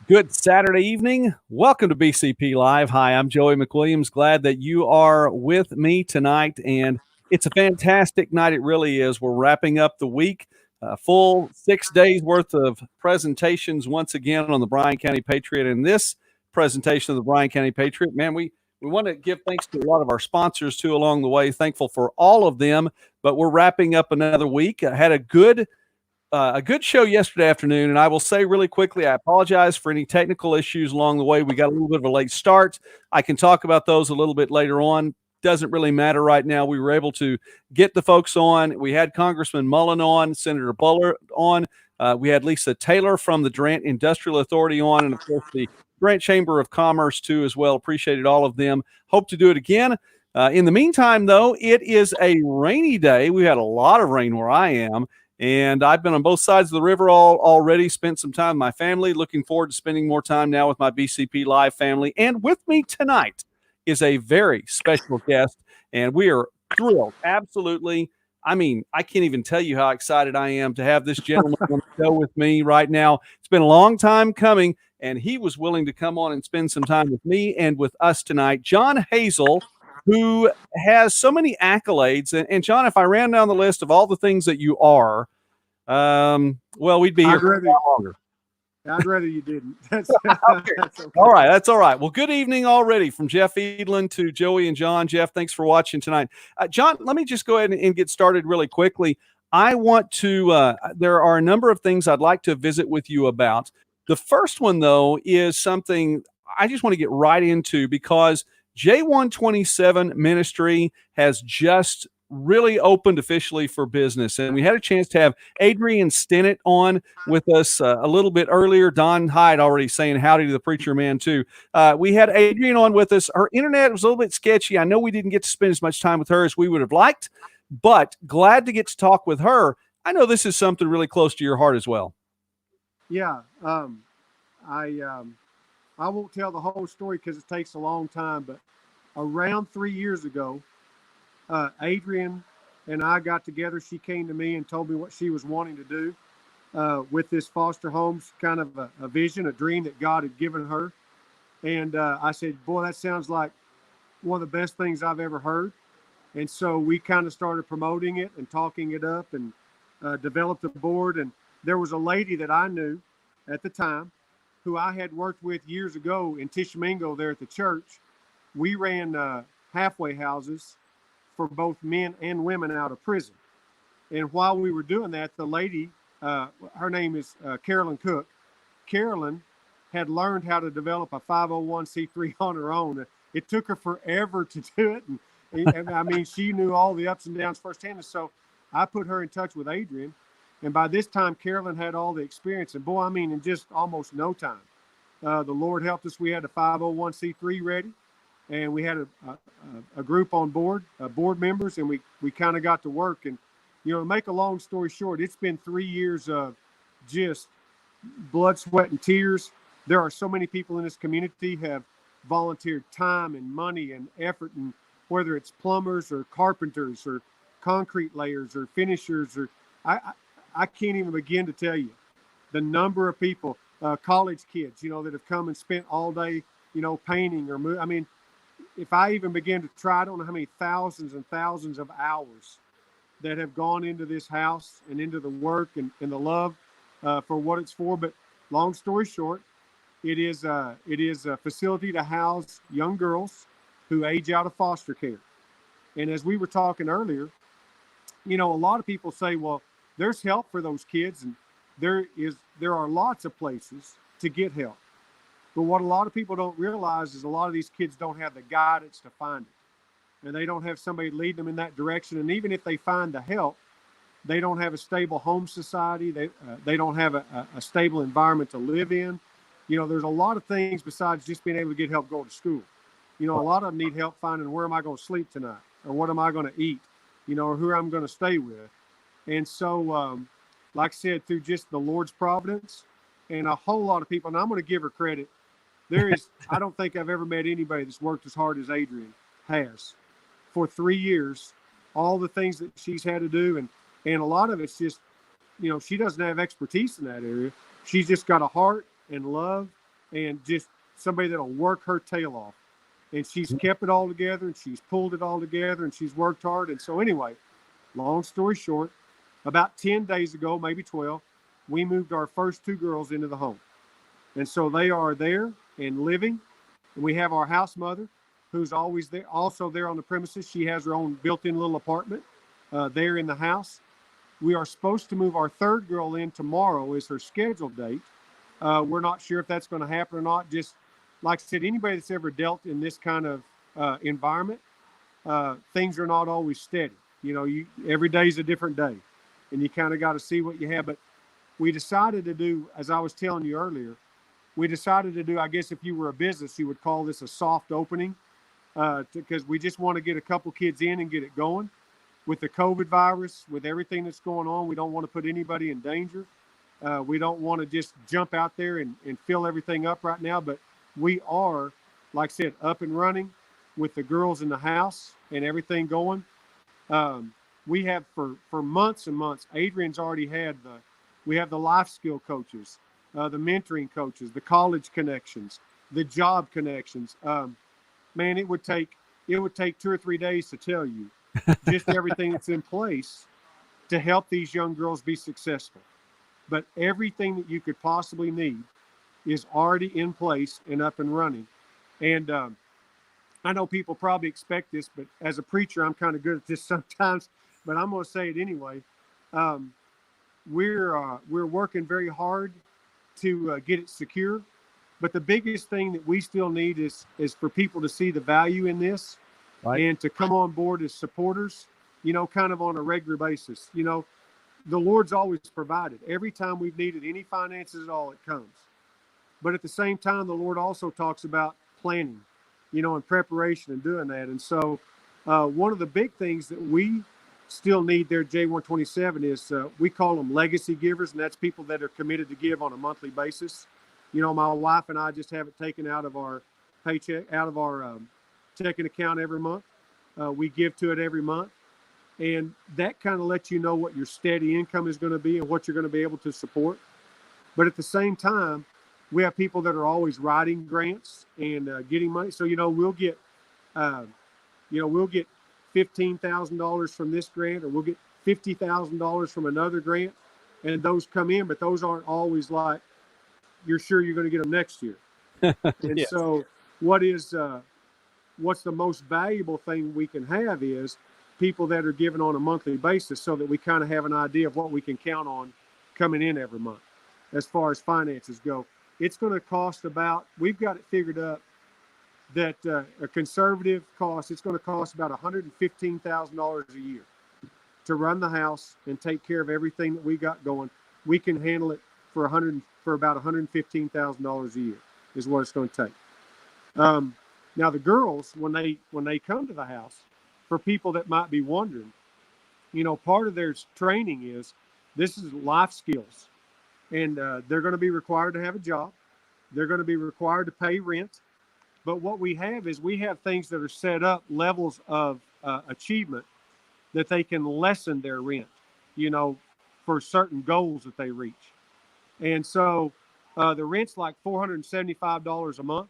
Good Saturday evening. Welcome to BCP Live. Hi, I'm Joey McWilliams. Glad that you are with me tonight. And it's a fantastic night. It really is. We're wrapping up the week, full 6 days worth of presentations once again on the Bryan County Patriot. And this presentation of the Bryan County Patriot, man, we want to give thanks to a lot of our sponsors too along the way. Thankful for all of them. But we're wrapping up another week. I had a good show yesterday afternoon, and I will say really quickly, I apologize for any technical issues along the way. We got a little bit of a late start. I can talk about those a little bit later on. Doesn't really matter right now. We were able to get the folks on. We had Congressman Mullen on, Senator Bullard on. We had Lisa Taylor from the Durant Industrial Authority on, and of course the Durant Chamber of Commerce too as well. Appreciated all of them. Hope to do it again. In the meantime, though, it is a rainy day. We had a lot of rain where I am. And I've been on both sides of the river already, spent some time with my family. Looking forward to spending more time now with my BCP Live family. And with me tonight is a very special guest, and we are thrilled. Absolutely. I mean, I can't even tell you how excited I am to have this gentleman on the show with me right now. It's been a long time coming, and he was willing to come on and spend some time with me and with us tonight. Jon Hazell, who has so many accolades. And Jon, if I ran down the list of all the things that you are, well, we'd be here for a lot longer. I'd rather you didn't. That's okay. All right. That's all right. Well, good evening already from Jeff Edlin to Joey and Jon. Jeff, thanks for watching tonight. Jon, let me just go ahead and get started really quickly. I want to, there are a number of things I'd like to visit with you about. The first one, though, is something I just want to get right into because J127 Ministry has just really opened officially for business. And we had a chance to have Adrian Stennett on with us a little bit earlier. Don Hyde already saying howdy to the preacher man too. We had Adrian on with us. Her internet was a little bit sketchy. I know we didn't get to spend as much time with her as we would have liked, but glad to get to talk with her. I know this is something really close to your heart as well. Yeah. I won't tell the whole story because it takes a long time, but around 3 years ago, Adrian and I got together. She came to me and told me what she was wanting to do with this foster homes, kind of a vision, a dream that God had given her. And I said, boy, that sounds like one of the best things I've ever heard. And so we kind of started promoting it and talking it up and developed a board. And there was a lady that I knew at the time who I had worked with years ago in Tishomingo there at the church. We ran halfway houses for both men and women out of prison. And while we were doing that, the lady, her name is Carolyn Cook. Carolyn had learned how to develop a 501c3 on her own. It took her forever to do it. And I mean, she knew all the ups and downs firsthand. And so I put her in touch with Adrian. And by this time, Carolyn had all the experience. And boy, I mean, in just almost no time, the Lord helped us. We had a 501c3 ready, and we had a group on board, board members, and we kind of got to work. And, you know, to make a long story short, it's been 3 years of just blood, sweat, and tears. There are so many people in this community have volunteered time and money and effort, and whether it's plumbers or carpenters or concrete layers or finishers, or I can't even begin to tell you the number of people, college kids, you know, that have come and spent all day, you know, painting or I mean, if I even begin to try, I don't know how many thousands and thousands of hours that have gone into this house and into the work and the love for what it's for. But long story short, it is a facility to house young girls who age out of foster care. And as we were talking earlier, you know, a lot of people say, well, there's help for those kids, and there are lots of places to get help. But what a lot of people don't realize is a lot of these kids don't have the guidance to find it, and they don't have somebody lead them in that direction. And even if they find the help, they don't have a stable home society. They don't have a stable environment to live in. You know, there's a lot of things besides just being able to get help go to school. You know, a lot of them need help finding where am I going to sleep tonight, or what am I going to eat, you know, or who I'm going to stay with. And so, like I said, through just the Lord's providence and a whole lot of people, and I'm going to give her credit. I don't think I've ever met anybody that's worked as hard as Adrian has for 3 years, all the things that she's had to do. And a lot of it's just, you know, she doesn't have expertise in that area. She's just got a heart and love and just somebody that'll work her tail off. And she's kept it all together, and she's pulled it all together, and she's worked hard. And so anyway, long story short, about 10 days ago, maybe 12, we moved our first two girls into the home. And so they are there and living. And we have our house mother, who's always there, also there on the premises. She has her own built-in little apartment there in the house. We are supposed to move our third girl in tomorrow is her scheduled date. We're not sure if that's going to happen or not. Just like I said, anybody that's ever dealt in this kind of environment, things are not always steady. You know, every day is a different day, and you kind of got to see what you have. But we decided to do, as I was telling you earlier, we decided to do, I guess if you were a business, you would call this a soft opening, because we just want to get a couple kids in and get it going. With the COVID virus, with everything that's going on, we don't want to put anybody in danger. We don't want to just jump out there and fill everything up right now, but we are, like I said, up and running with the girls in the house and everything going. We have for months and months, Adrian's already had we have the life skill coaches, the mentoring coaches, the college connections, the job connections. Man, it would take 2 or 3 days to tell you just everything that's in place to help these young girls be successful. But everything that you could possibly need is already in place and up and running. And I know people probably expect this, but as a preacher, I'm kind of good at this sometimes, but I'm going to say it anyway. We're working very hard to get it secure. But the biggest thing that we still need is for people to see the value in this, right, and to come on board as supporters, you know, kind of on a regular basis. You know, the Lord's always provided. Every time we've needed any finances at all, it comes. But at the same time, the Lord also talks about planning, you know, and preparation and doing that. And so one of the big things that we still need there at J127 is we call them legacy givers, and that's people that are committed to give on a monthly basis. You know, my wife and I just have it taken out of our paycheck, out of our checking account every month. We give to it every month. And that kind of lets you know what your steady income is going to be and what you're going to be able to support. But at the same time, we have people that are always writing grants and getting money. So, you know, we'll get $15,000 from this grant, or we'll get $50,000 from another grant, and those come in, but those aren't always like you're sure you're going to get them next year. And yes. So what's the most valuable thing we can have is people that are given on a monthly basis, so that we kind of have an idea of what we can count on coming in every month. As far as finances go, it's going to cost about, we've got it figured up that a conservative cost, it's going to cost about $115,000 a year to run the house and take care of everything that we got going. We can handle it for about $115,000 a year is what it's going to take. Now the girls, when they come to the house, for people that might be wondering, you know, part of their training is this is life skills, and they're going to be required to have a job. They're going to be required to pay rent. But what we have is we have things that are set up, levels of achievement that they can lessen their rent, you know, for certain goals that they reach. And so the rent's like $475 a month,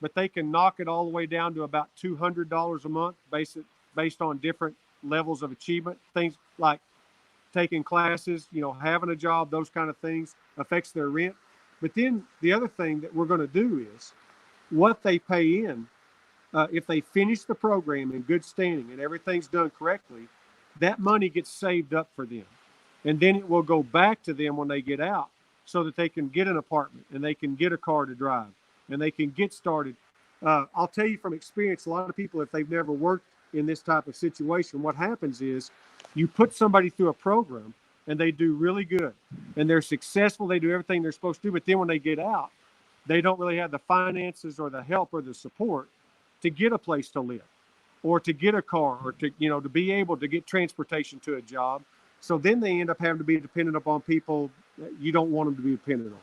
but they can knock it all the way down to about $200 a month based on different levels of achievement. Things like taking classes, you know, having a job, those kind of things affects their rent. But then the other thing that we're going to do is what they pay in, if they finish the program in good standing and everything's done correctly, that money gets saved up for them. And then it will go back to them when they get out, so that they can get an apartment and they can get a car to drive and they can get started. I'll tell you from experience, a lot of people, if they've never worked in this type of situation, what happens is you put somebody through a program and they do really good and they're successful. They do everything they're supposed to do. But then when they get out, they don't really have the finances or the help or the support to get a place to live or to get a car or to, you know, to be able to get transportation to a job. So then they end up having to be dependent upon people that you don't want them to be dependent on.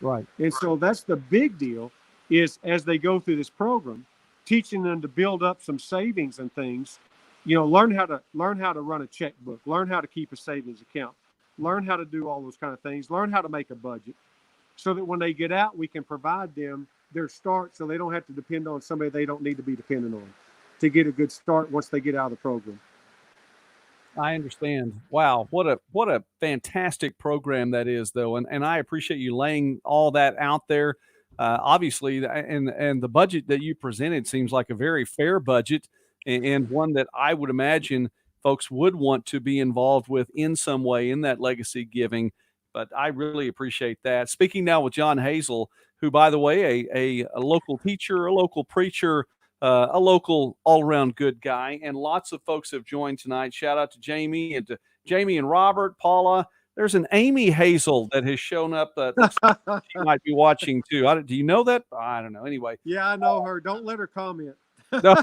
Right. And so that's the big deal, is as they go through this program, teaching them to build up some savings and things, you know, learn how to run a checkbook, learn how to keep a savings account, learn how to do all those kind of things, learn how to make a budget. so that when they get out, we can provide them their start so they don't have to depend on somebody they don't need to be dependent on to get a good start once they get out of the program. I understand. Wow, what a fantastic program that is, though, and I appreciate you laying all that out there. Obviously, and the budget that you presented seems like a very fair budget, and one that I would imagine folks would want to be involved with in some way in that legacy giving. But I really appreciate that. Speaking now with Jon Hazell, who, by the way, a local teacher, a local preacher, a local all-around good guy, and lots of folks have joined tonight. Shout out to Jamie and Robert, Paula. There's an Amy Hazell that has shown up. Looks like she might be watching too. Do you know that? I don't know. Anyway, yeah, I know her. Don't let her comment. no,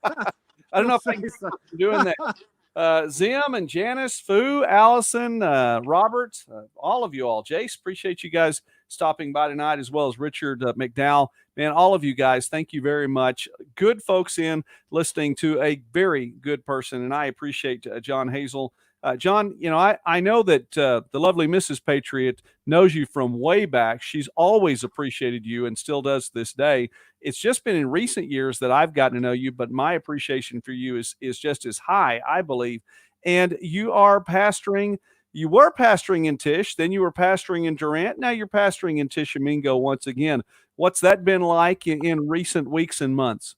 I don't know if I can stop doing that. Zim and Janice, Fu, Allison, Robert, all of you all. Jace, appreciate you guys stopping by tonight, as well as Richard McDowell. Man, all of you guys, thank you very much. Good folks in listening to a very good person, and I appreciate Jon Hazell. Jon, I know that the lovely Mrs. Patriot knows you from way back. She's always appreciated you and still does to this day. It's just been in recent years that I've gotten to know you, but my appreciation for you is just as high, I believe. And you were pastoring in Tisch, then you were pastoring in Durant, now you're pastoring in Tishomingo once again. What's that been like in recent weeks and months?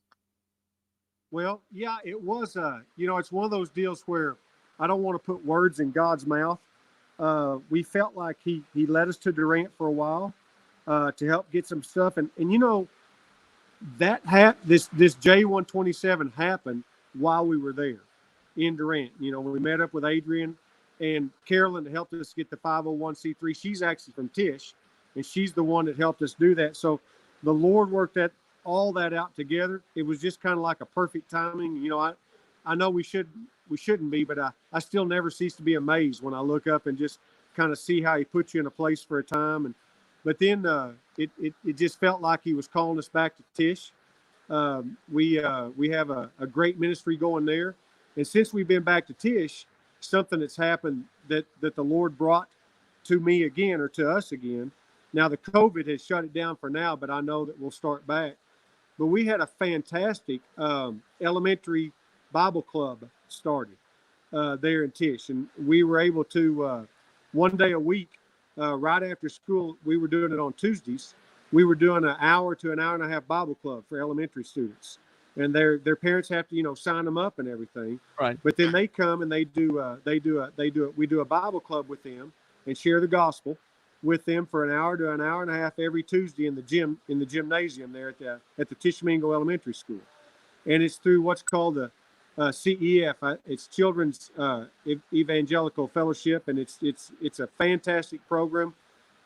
Well, yeah, it was, it's one of those deals where I don't want to put words in God's mouth. We felt like he led us to Durant for a while to help get some stuff. And this J127 happened while we were there in Durant. We met up with Adrian and Carolyn to help us get the 501c3. She's actually from Tisch, and she's the one that helped us do that. So the Lord worked all that out together. It was just kind of like a perfect timing. I know we shouldn't be, but I still never cease to be amazed when I look up and just kind of see how he puts you in a place for a time. But then it just felt like he was calling us back to Tisch. We have a great ministry going there. And since we've been back to Tisch, something that's happened that the Lord brought to me again, or to us again. Now the COVID has shut it down for now, but I know that we'll start back. But we had a fantastic elementary Bible club started there in Tisch, and we were able to one day a week, right after school. We were doing it on Tuesdays. We were doing an hour to an hour and a half Bible club for elementary students, and their parents have to sign them up and everything. Right. But then they come and we do a Bible club with them and share the gospel with them for an hour to an hour and a half every Tuesday in the gymnasium there at the Tishomingo Elementary School, and it's through what's called the CEF. It's Children's Evangelical Fellowship, and it's a fantastic program.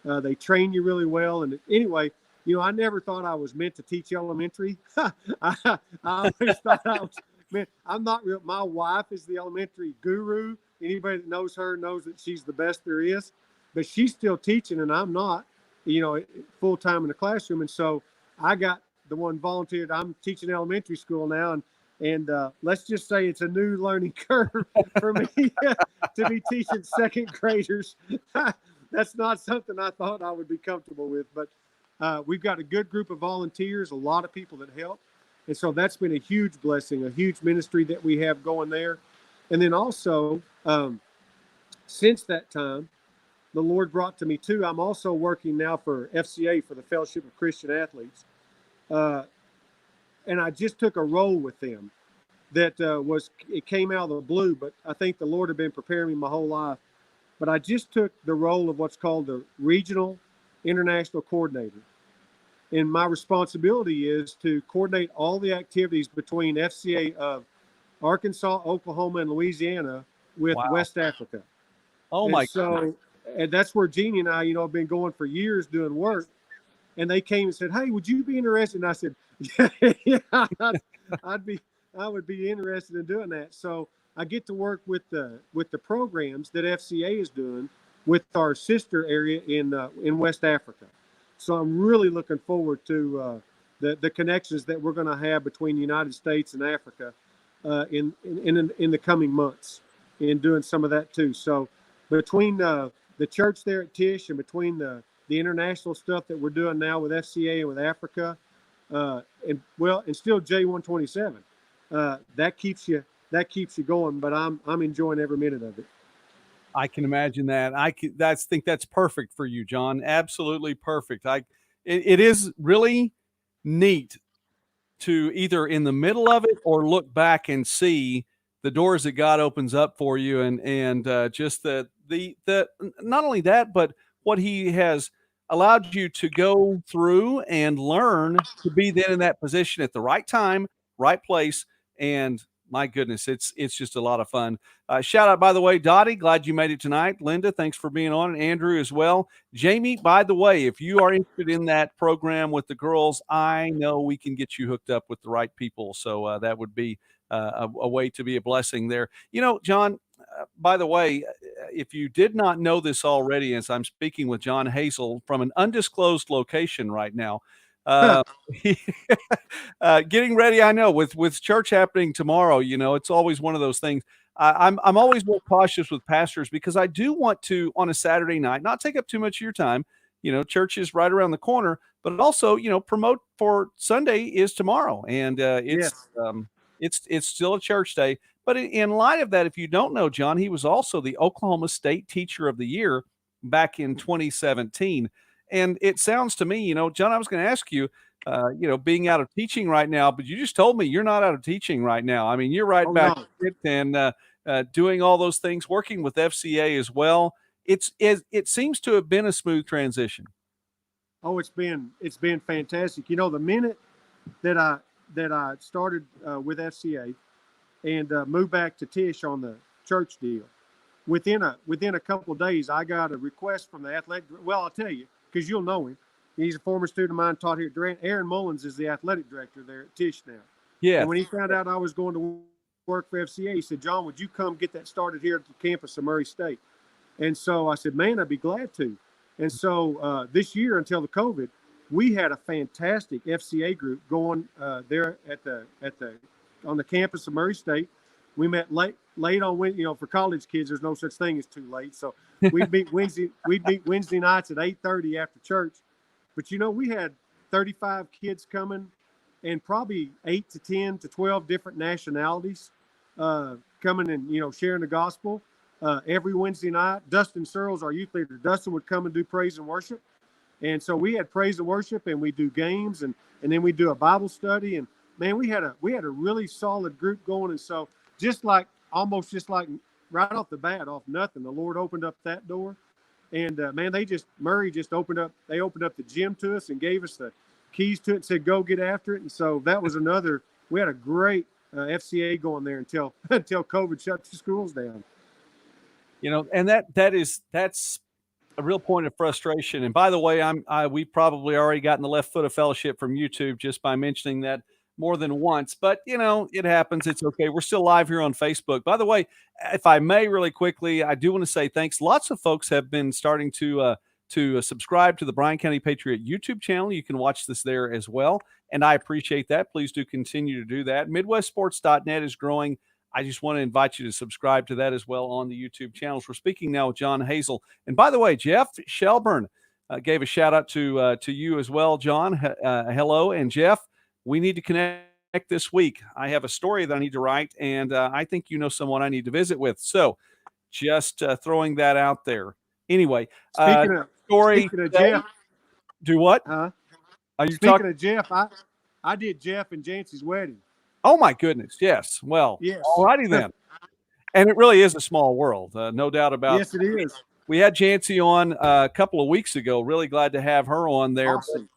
They train you really well. And anyway, I never thought I was meant to teach elementary. I always thought I'm not real. My wife is the elementary guru. Anybody that knows her knows that she's the best there is. But she's still teaching, and I'm not, full time in the classroom. And so I got the one volunteered. I'm teaching elementary school now, and let's just say it's a new learning curve for me to be teaching second graders. That's not something I thought I would be comfortable with. But we've got a good group of volunteers, a lot of people that help. And so that's been a huge blessing, a huge ministry that we have going there. And then also, since that time, the Lord brought to me too, I'm also working now for FCA, for the Fellowship of Christian Athletes. And I just took a role with them that it came out of the blue, but I think the Lord had been preparing me my whole life. But I just took the role of what's called the Regional International Coordinator. And my responsibility is to coordinate all the activities between FCA of Arkansas, Oklahoma, and Louisiana with West Africa. Oh, my God. And that's where Jeannie and I, have been going for years doing work. And they came and said, "Hey, would you be interested?" And I said, "Yeah, I would be interested in doing that." So I get to work with the programs that FCA is doing with our sister area in West Africa. So I'm really looking forward to the connections that we're going to have between the United States and Africa in the coming months, in doing some of that too. So between the church there at Tisch and between the the international stuff that we're doing now with FCA and with Africa, and still J127. That keeps you going. But I'm enjoying every minute of it. I can imagine that. Think that's perfect for you, Jon. Absolutely perfect. It is really neat to either in the middle of it or look back and see the doors that God opens up for you, and just the not only that, but what He has allowed you to go through and learn to be then in that position at the right time, right place, and my goodness, it's just a lot of fun. Shout out, by the way, Dottie, glad you made it tonight. Linda, thanks for being on, and Andrew as well. Jamie, by the way, if you are interested in that program with the girls, I know we can get you hooked up with the right people. So that would be a way to be a blessing there. You know, Jon, by the way, if you did not know this already, as I'm speaking with Jon Hazell from an undisclosed location right now, he, getting ready. I know with church happening tomorrow, you know, it's always one of those things. I'm always more cautious with pastors because I do want to on a Saturday night not take up too much of your time. You know, church is right around the corner, but also promote for Sunday is tomorrow, and Yes. it's still a church day. But in light of that, if you don't know, Jon, he was also the Oklahoma State Teacher of the Year back in 2017. And it sounds to me, Jon, I was going to ask you, being out of teaching right now, but you just told me you're not out of teaching right now. I mean, you're right back No. at it and doing all those things, working with FCA as well. It seems to have been a smooth transition. Oh, it's been fantastic. The minute that I started with FCA and moved back to Tish on the church deal, within a couple of days, I got a request from the athletic. Well, I'll tell you because you'll know him. He's a former student of mine, taught here at Durant. Aaron Mullins is the athletic director there at Tish now. Yeah. And when he found out I was going to work for FCA, he said, "Jon, would you come get that started here at the campus of Murray State?" And so I said, "Man, I'd be glad to." And so this year, until the COVID, we had a fantastic FCA group going there on the campus of Murray State. We met late on for college kids. There's no such thing as too late. So we'd meet Wednesday nights at 8:30 after church. But we had 35 kids coming, and probably 8 to 10 to 12 different nationalities coming and sharing the gospel. Every Wednesday night, Dustin Searles, our youth leader, Dustin would come and do praise and worship. And so we had praise and worship, and we do games, and then we do a Bible study. And man, we had a really solid group going. And so almost just like right off the bat, off nothing, the Lord opened up that door. And man, Murray just opened up the gym to us and gave us the keys to it and said, "Go get after it." And so that was we had a great FCA going there until COVID shut the schools down. And that's a real point of frustration. And by the way, we've probably already gotten the left foot of fellowship from YouTube just by mentioning that more than once, but it happens. It's okay. We're still live here on Facebook. By the way, if I may really quickly, I do want to say thanks. Lots of folks have been starting to subscribe to the Bryan County Patriot YouTube channel. You can watch this there as well. And I appreciate that. Please do continue to do that. MidwestSports.net is growing. I just want to invite you to subscribe to that as well on the YouTube channels. We're speaking now with Jon Hazell. And by the way, Jeff Shelburne gave a shout out to you as well, Jon. Hello. And Jeff, we need to connect this week. I have a story that I need to write, and I think you know someone I need to visit with. So just throwing that out there. Anyway, speaking of Jeff, do what? Are you speaking of Jeff? I did Jeff and Jancy's wedding. Oh my goodness! Yes. Well, yes. All righty then. And it really is a small world, no doubt about it. Yes, it is. We had Jancy on a couple of weeks ago. Really glad to have her on there. Awesome.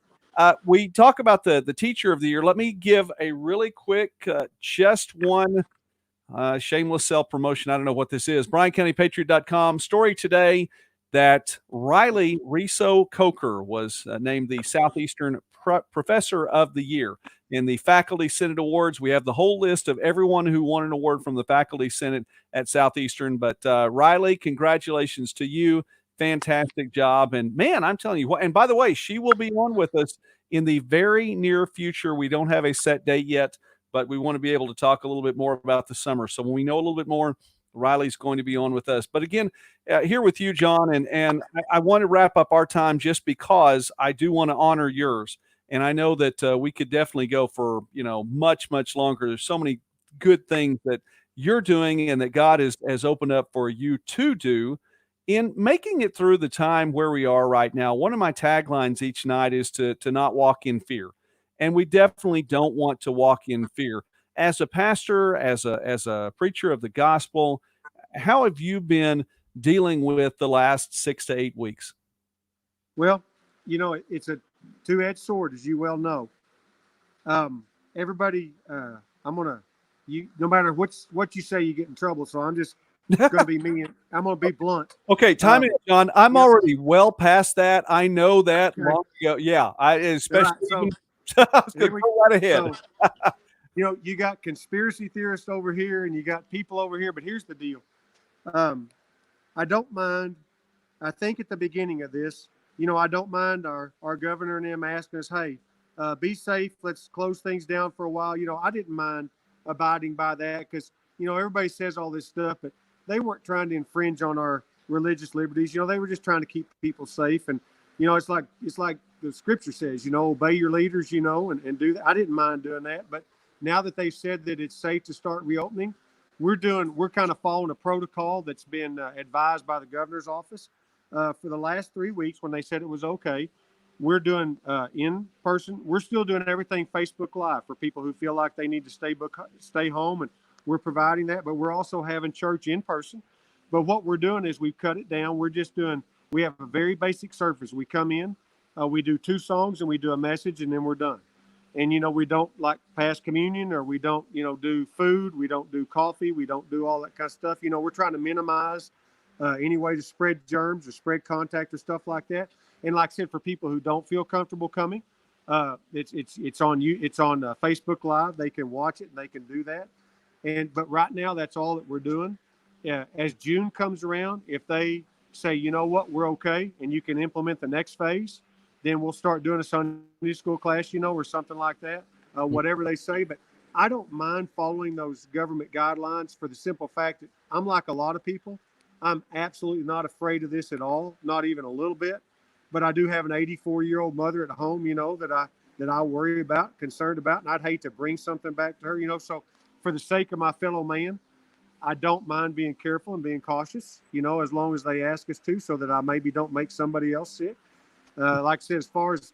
We talk about the Teacher of the Year. Let me give a really quick, just one shameless self-promotion. I don't know what this is. BryanCountyPatriot.com. Story today that Riley Riso Coker was named the Southeastern Professor of the Year. In the Faculty Senate Awards, we have the whole list of everyone who won an award from the Faculty Senate at Southeastern. But Riley, congratulations to you. Fantastic job. And man, I'm telling you what, and by the way, she will be on with us in the very near future. We don't have a set date yet, but we want to be able to talk a little bit more about the summer. So when we know a little bit more, Riley's going to be on with us. But again, here with you, Jon, and I want to wrap up our time just because I do want to honor yours. And I know that we could definitely go for, much, much longer. There's so many good things that you're doing and that God has opened up for you to do in making it through the time where we are right now. One of my taglines each night is to not walk in fear. And we definitely don't want to walk in fear. As a pastor, as a preacher of the gospel, how have you been dealing with the last 6 to 8 weeks? Well, it's a two-edged sword, as you well know. Everybody, no matter what you say, you get in trouble. So I'm just going to be me. I'm going to be blunt. Okay, time it, Jon. I'm already well past that. I know that Okay. long ago. Yeah, especially. Right, Go right ahead. So, you got conspiracy theorists over here, and you got people over here. But here's the deal. I don't mind. I think at the beginning of this, I don't mind our governor and them asking us, hey, be safe. Let's close things down for a while. I didn't mind abiding by that because, everybody says all this stuff, but they weren't trying to infringe on our religious liberties. They were just trying to keep people safe. And, it's like the scripture says, obey your leaders, and do that. I didn't mind doing that. But now that they've said that it's safe to start reopening, we're kind of following a protocol that's been advised by the governor's office. For the last 3 weeks, when they said it was okay, we're doing in person. We're still doing everything Facebook Live for people who feel like they need to stay home, and we're providing that. But we're also having church in person. But what we're doing is we've cut it down. We have a very basic service. We come in, we do 2 songs, and we do a message, and then we're done. And, we don't like pass communion, or we don't, do food. We don't do coffee. We don't do all that kind of stuff. We're trying to minimize any way to spread germs or spread contact or stuff like that. And like I said, for people who don't feel comfortable coming, it's on Facebook Live. They can watch it and they can do that. But right now, that's all that we're doing. As June comes around, if they say, you know what, we're okay, and you can implement the next phase, then we'll start doing a Sunday school class, or something like that, whatever they say. But I don't mind following those government guidelines for the simple fact that I'm like a lot of people. I'm absolutely not afraid of this at all, not even a little bit. But I do have an 84-year-old mother at home, that I worry about, concerned about, and I'd hate to bring something back to her, So for the sake of my fellow man, I don't mind being careful and being cautious, as long as they ask us to, so that I maybe don't make somebody else sick. Like I said, as far as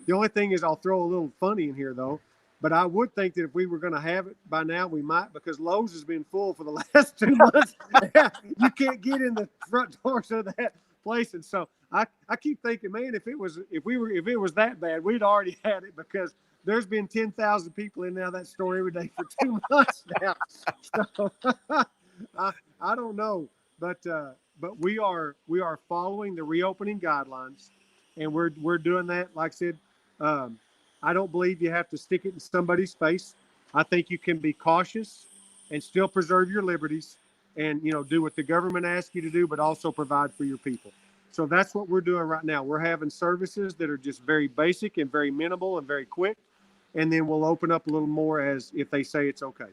the only thing is, I'll throw a little funny in here though. But I would think that if we were going to have it by now, we might, because Lowe's has been full for the last 2 months. You can't get in the front doors of that place, and so I keep thinking, man, if it was that bad, we'd already had it, because there's been 10,000 people in that store every day for 2 months now. So I don't know, but we are following the reopening guidelines, and we're doing that. Like I said, I don't believe you have to stick it in somebody's face. I think you can be cautious and still preserve your liberties, and do what the government asks you to do, but also provide for your people. So that's what we're doing right now. We're having services that are just very basic and very minimal and very quick, and then we'll open up a little more as if they say it's okay.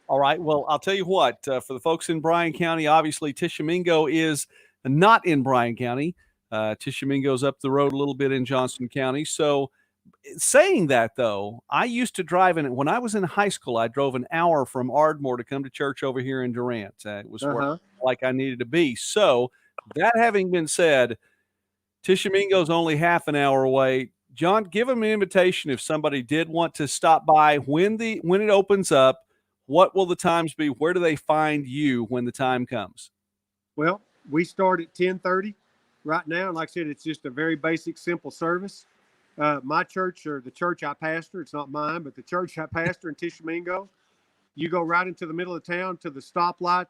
All right. Well, I'll tell you what, for the folks in Bryan County, obviously Tishomingo is not in Bryan County. Tishomingo's up the road a little bit in Johnston County. So saying that, though, I used to drive in it. When I was in high school, I drove an hour from Ardmore to come to church over here in Durant. It was where like I needed to be. So that having been said, Tishomingo's only half an hour away. Jon, give them an invitation if somebody did want to stop by when it opens up. What will the times be? Where do they find you when the time comes? Well, we start at 10:30 right now. And like I said, it's just a very basic, simple service. My church, or the church I pastor, it's not mine, but the church I pastor in Tishomingo, you go right into the middle of town to the stoplight.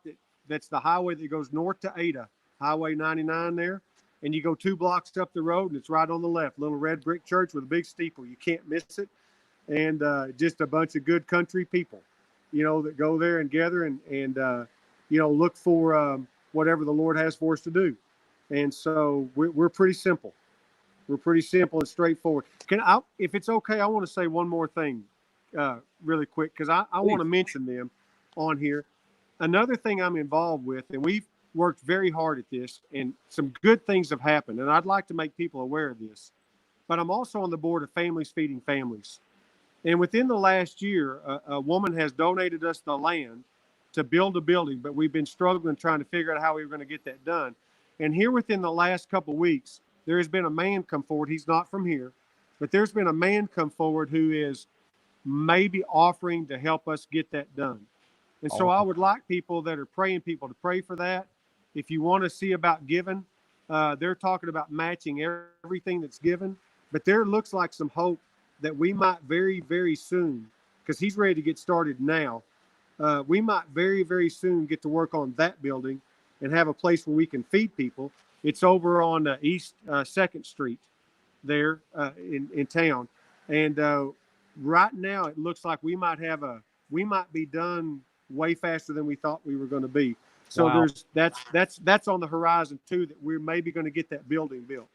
That's the highway that goes north to Ada, Highway 99 there. And you go 2 blocks up the road, and it's right on the left, little red brick church with a big steeple. You can't miss it. And just a bunch of good country people, that go there and gather and look for whatever the Lord has for us to do. And so we're pretty simple. We're pretty simple and straightforward. If it's okay, I want to say one more thing really quick, because I want to mention them on here. another thing I'm involved with, and we've worked very hard at this, and some good things have happened, and I'd like to make people aware of this. But I'm also on the board of Families Feeding Families. And within the last year, a woman has donated us the land to build a building, but we've been struggling trying to figure out how we were going to get that done. And here within the last couple of weeks, there has been a man come forward. He's not from here, but there's been a man come forward who is maybe offering to help us get that done. And so I would like people that are praying people to pray for that. If you want to see about giving, they're talking about matching everything that's given, but there looks like some hope that we might very, very soon, because he's ready to get started now. We might very, very soon get to work on that building and have a place where we can feed people. It's over on East 2nd Street there in town. And right now it looks like we might be done way faster than we thought we were going to be. So Wow. that's on the horizon too, that we're maybe going to get that building built.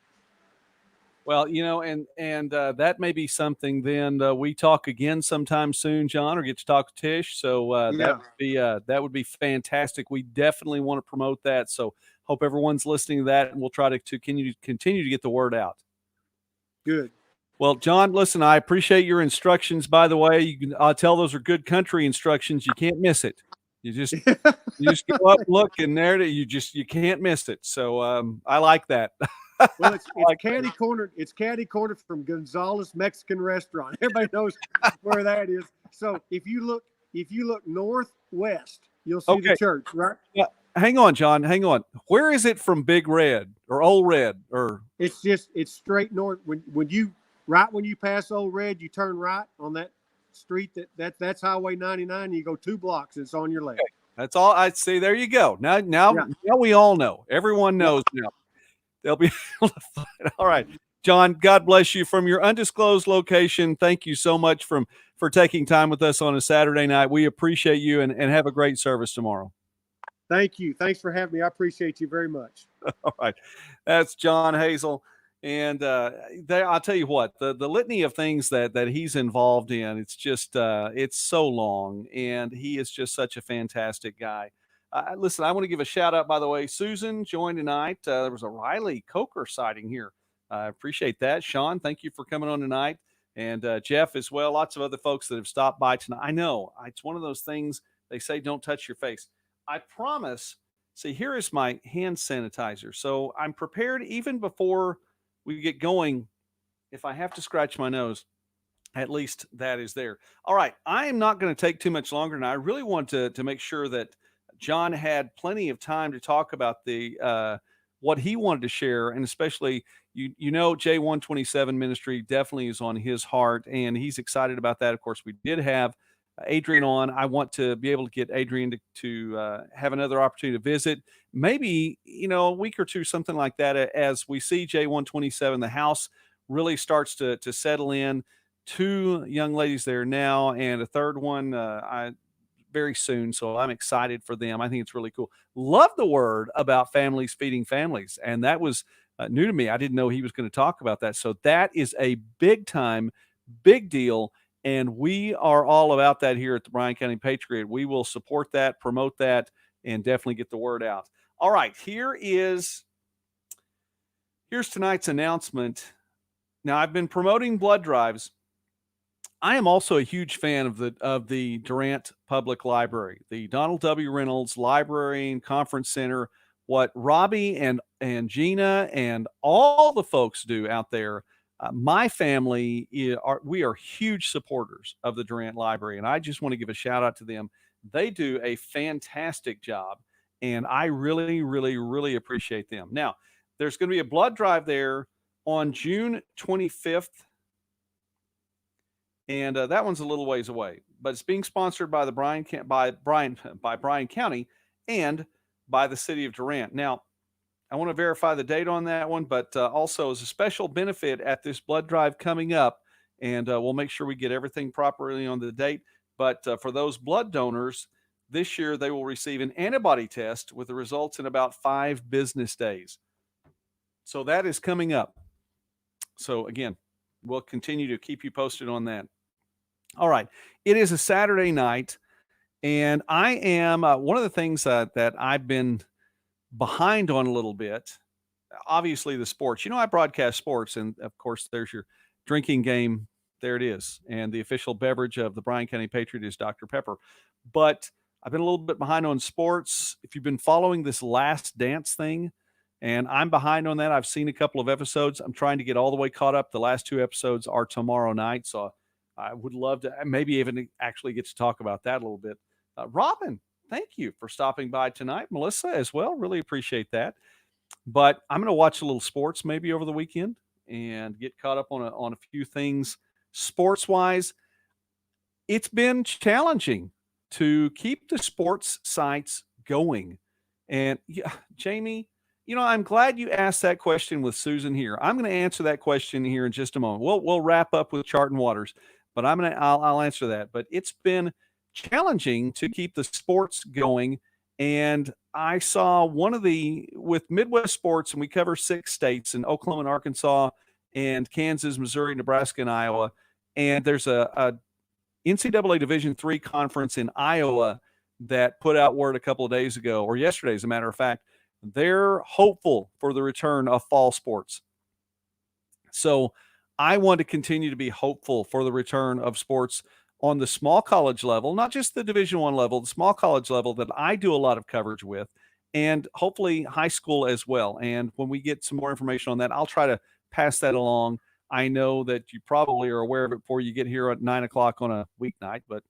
Well, and that may be something. Then we talk again sometime soon, John, or get to talk to Tish. So that would be fantastic. We definitely want to promote that. So hope everyone's listening to that, and we'll try to continue to get the word out. Good. Well, John, listen, I appreciate your instructions. By the way, I'll tell those are good country instructions. You can't miss it. You just go up, look, and there you can't miss it. So I like that. Well, it's catty cornered. It's catty cornered from Gonzalez Mexican Restaurant. Everybody knows where that is. So if you look northwest, you'll see the church, right? Yeah. Hang on, John. Hang on. Where is it from Big Red or Old Red? Or it's straight north. When you pass Old Red, you turn right on that street. That's Highway 99. You go 2 blocks. It's on your left. Okay. That's all I see. There you go. Now we all know. Everyone knows now. They'll be able to find. All right, John, God bless you from your undisclosed location. Thank you so much for taking time with us on a Saturday night. We appreciate you and have a great service tomorrow. Thank you. Thanks for having me. I appreciate you very much. All right. That's Jon Hazell. And I'll tell you what, the litany of things that he's involved in, it's just it's so long, and he is just such a fantastic guy. Listen, I want to give a shout out, by the way. Susan joined tonight. There was a Riley Coker sighting here. I appreciate that. Sean, thank you for coming on tonight. And Jeff as well. Lots of other folks that have stopped by tonight. I know it's one of those things they say, don't touch your face. I promise. See, here is my hand sanitizer. So I'm prepared even before we get going. If I have to scratch my nose, at least that is there. All right. I am not going to take too much longer. And I really want to make sure that John had plenty of time to talk about the what he wanted to share, and especially J127 ministry definitely is on his heart, and he's excited about that. Of course, we did have Adrian on. I want to be able to get Adrian to have another opportunity to visit, maybe a week or two, something like that, as we see J127. The house really starts to settle in. 2 young ladies there now, and a third one very soon. So I'm excited for them. I think it's really cool. Love the word about families feeding families. And that was new to me. I didn't know he was going to talk about that. So that is a big time, big deal. And we are all about that here at the Bryan County Patriot. We will support that, promote that, and definitely get the word out. All right, here's tonight's announcement. Now, I've been promoting blood drives. I am also a huge fan of the Durant Public Library, the Donald W. Reynolds Library and Conference Center. What Robbie and Gina and all the folks do out there, my family we are huge supporters of the Durant Library, and I just want to give a shout out to them. They do a fantastic job, and I really, really, really appreciate them. Now, there's going to be a blood drive there on June 25th. And that one's a little ways away, but it's being sponsored by Bryan County and by the city of Durant. Now, I want to verify the date on that one, but also as a special benefit at this blood drive coming up, and we'll make sure we get everything properly on the date. But for those blood donors, this year they will receive an antibody test with the results in about 5 business days. So that is coming up. So again, we'll continue to keep you posted on that. All right. It is a Saturday night, And I am one of the things that I've been behind on a little bit. Obviously, the sports. I broadcast sports, and of course, there's your drinking game. There it is, and the official beverage of the Bryan County Patriot is Dr. Pepper. But I've been a little bit behind on sports. If you've been following this Last Dance thing, and I'm behind on that. I've seen a couple of episodes. I'm trying to get all the way caught up. The last 2 episodes are tomorrow night, so I would love to maybe even actually get to talk about that a little bit. Robin, thank you for stopping by tonight. Melissa as well. Really appreciate that. But I'm going to watch a little sports maybe over the weekend and get caught up on a few things sports wise. It's been challenging to keep the sports sites going. And yeah, Jamie, I'm glad you asked that question with Susan here. I'm going to answer that question here in just a moment. We'll wrap up with Chart and Waters, but I'll answer that. But it's been challenging to keep the sports going. And I saw with Midwest Sports, and we cover 6 states in Oklahoma and Arkansas and Kansas, Missouri, Nebraska, and Iowa. And there's a NCAA Division III conference in Iowa that put out word a couple of days ago, or yesterday, as a matter of fact. They're hopeful for the return of fall sports. So I want to continue to be hopeful for the return of sports on the small college level, not just the Division I level, the small college level that I do a lot of coverage with, and hopefully high school as well. And when we get some more information on that, I'll try to pass that along. I know that you probably are aware of it before you get here at 9 o'clock on a weeknight, but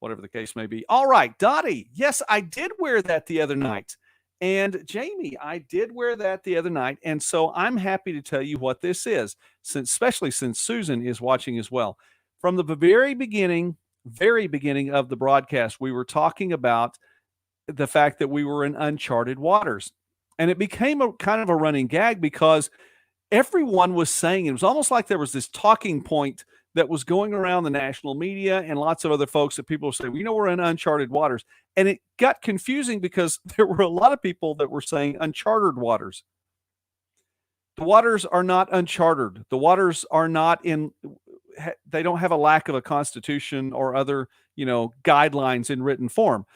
whatever the case may be. All right, Dottie. Yes, I did wear that the other night. And Jamie, I did wear that the other night. And so I'm happy to tell you what this is, especially since Susan is watching as well. From the very beginning of the broadcast, we were talking about the fact that we were in uncharted waters. And it became a kind of a running gag because everyone was saying it was almost like there was this talking point that was going around the national media and lots of other folks that people were saying, we're in uncharted waters. And it got confusing because there were a lot of people that were saying uncharted waters. The waters are not uncharted. The waters are not they don't have a lack of a constitution or other, guidelines in written form.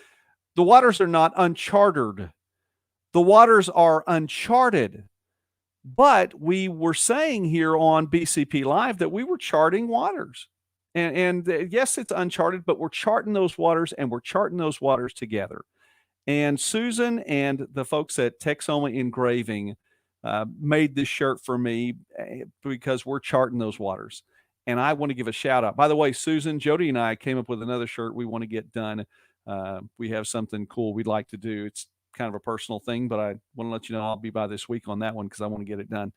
The waters are not uncharted. The waters are uncharted. But we were saying here on BCP Live that we were charting waters. And yes, it's uncharted, but we're charting those waters, and we're charting those waters together. And Susan and the folks at Texoma Engraving made this shirt for me because we're charting those waters. And I want to give a shout out. By the way, Susan, Jody, and I came up with another shirt we want to get done. We have something cool we'd like to do. It's kind of a personal thing, but I want to let you know I'll be by this week on that one because I want to get it done.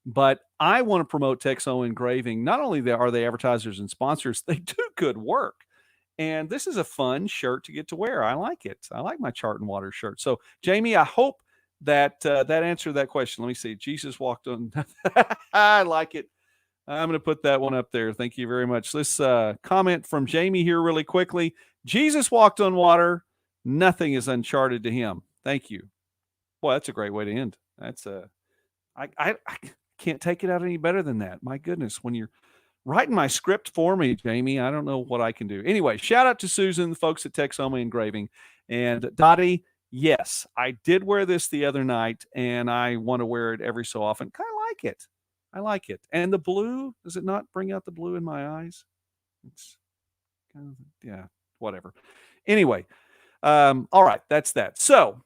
But I want to promote Texoma Engraving. Not only are they advertisers and sponsors, they do good work. And this is a fun shirt to get to wear. I like it. I like my Chart and Water shirt. So, Jamie, I hope that that answered that question. Let me see. Jesus walked on. I like it. I'm going to put that one up there. Thank you very much. This comment from Jamie here really quickly. Jesus walked on water. Nothing is uncharted to him. Thank you. Boy, that's a great way to end. That's I can't take it out any better than that. My goodness, when you're writing my script for me, Jamie, I don't know what I can do. Anyway, shout out to Susan, the folks at Texoma Engraving. And Dottie, yes, I did wear this the other night, and I want to wear it every so often. Kind of like it. I like it. And the blue, does it not bring out the blue in my eyes? It's kind of, yeah, whatever. Anyway, all right, that's that. So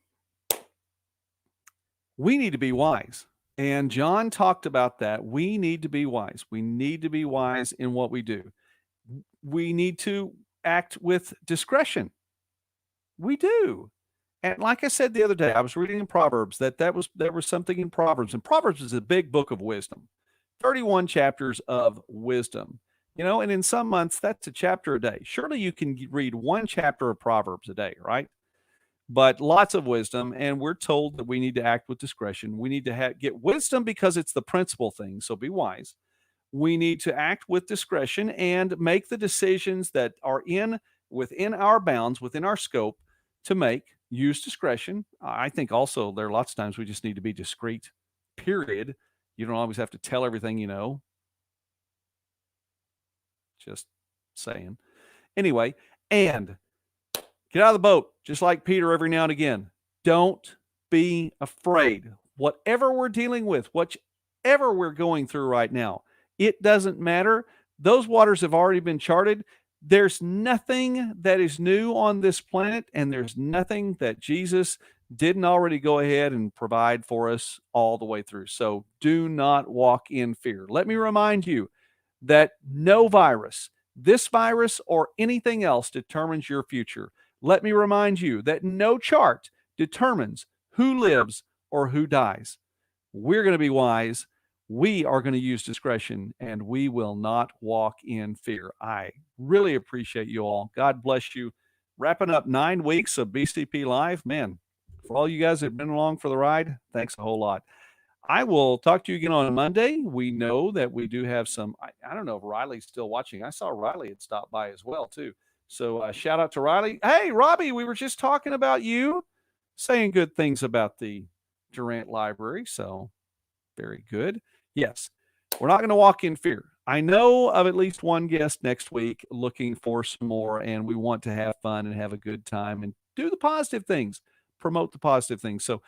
we need to be wise. And Jon talked about that. We need to be wise. We need to be wise in what we do. We need to act with discretion. We do. And like I said the other day, I was reading in Proverbs there was something in Proverbs. And Proverbs is a big book of wisdom. 31 chapters of wisdom. And in some months, that's a chapter a day. Surely you can read one chapter of Proverbs a day, right? But lots of wisdom, and we're told that we need to act with discretion. We need to get wisdom because it's the principal thing, so be wise. We need to act with discretion and make the decisions that are within our bounds, within our scope to make. Use discretion. I think also there are lots of times we just need to be discreet, period. You don't always have to tell everything you know. Just saying. Anyway, and Get out of the boat, just like Peter every now and again. Don't be afraid. Whatever we're dealing with, whatever we're going through right now, it doesn't matter. Those waters have already been charted. There's nothing that is new on this planet, and there's nothing that Jesus didn't already go ahead and provide for us all the way through. So do not walk in fear. Let me remind you that no virus, this virus or anything else, determines your future. Let me remind you that no chart determines who lives or who dies. We're going to be wise. We are going to use discretion, and we will not walk in fear. I really appreciate you all. God bless you. Wrapping up 9 weeks of BCP Live. Man, for all you guys that have been along for the ride, thanks a whole lot. I will talk to you again on Monday. We know that we do have some, I don't know if Riley's still watching. I saw Riley had stopped by as well, too. So shout out to Riley. Hey, Robbie, we were just talking about you, saying good things about the Durant Library. So very good. Yes, we're not going to walk in fear. I know of at least one guest next week looking for some more, and we want to have fun and have a good time and do the positive things, promote the positive things. So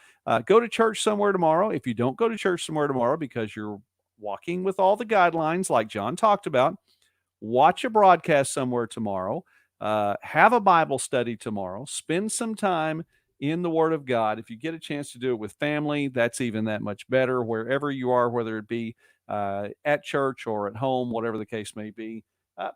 go to church somewhere tomorrow. If you don't go to church somewhere tomorrow because you're walking with all the guidelines like Jon talked about, watch a broadcast somewhere tomorrow. Have a Bible study tomorrow. Spend some time in the Word of God. If you get a chance to do it with family, that's even that much better. Wherever you are, whether it be at church or at home, whatever the case may be.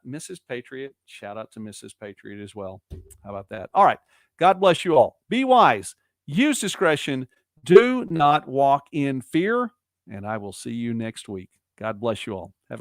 Mrs. Patriot, shout out to Mrs. Patriot as well. How about that? All right. God bless you all. Be wise. Use discretion. Do not walk in fear. And I will see you next week. God bless you all.